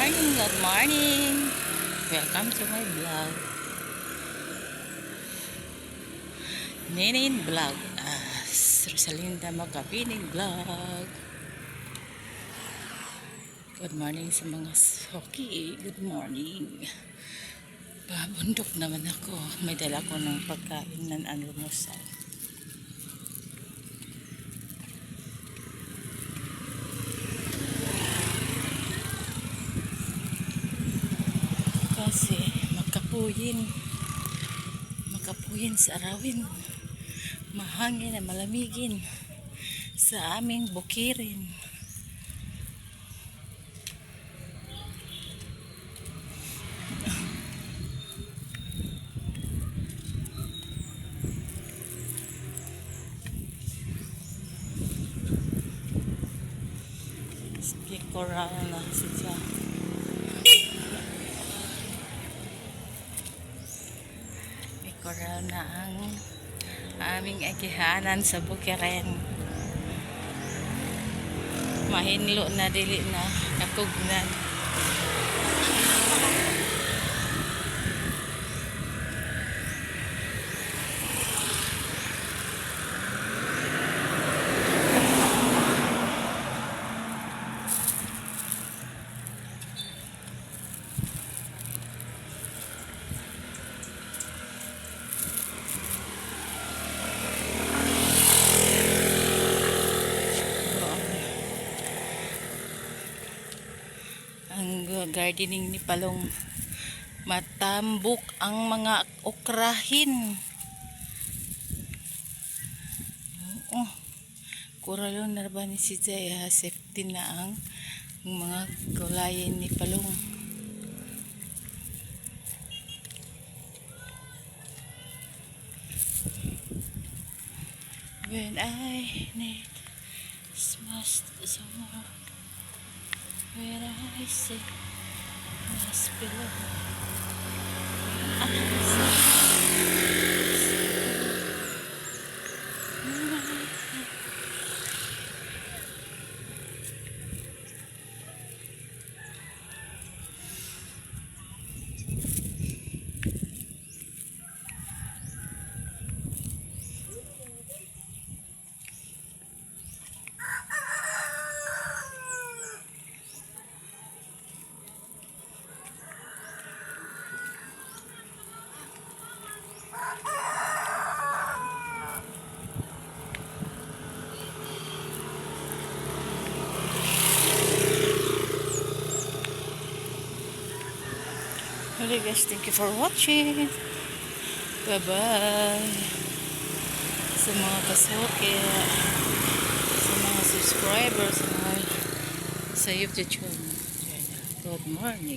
morning, good morning. Welcome to my vlog. Nenen vlog. Rosalinda Makapinig vlog. Good morning sa mga soki. Good morning. Pabundok naman ako. May dala ko ng pagkain ng almusal. Kasi makapuyin sa arawin, mahangin na malamigin sa aming bukirin. Koral na siya. Koral na ang aming agihanan sa bukirin. Mahinlo na dili na katugnan. Ang gardening ni Palong, matambok ang mga okrahin. Kuralo na ba ni si Jaya, safety na ang mga gulayin ni Palong. When I need smashed somewhere, when I say must below, okay guys, thank you for watching. Bye bye sa mga kasuki, sa mga subscribers sa YouTube channel. Good morning.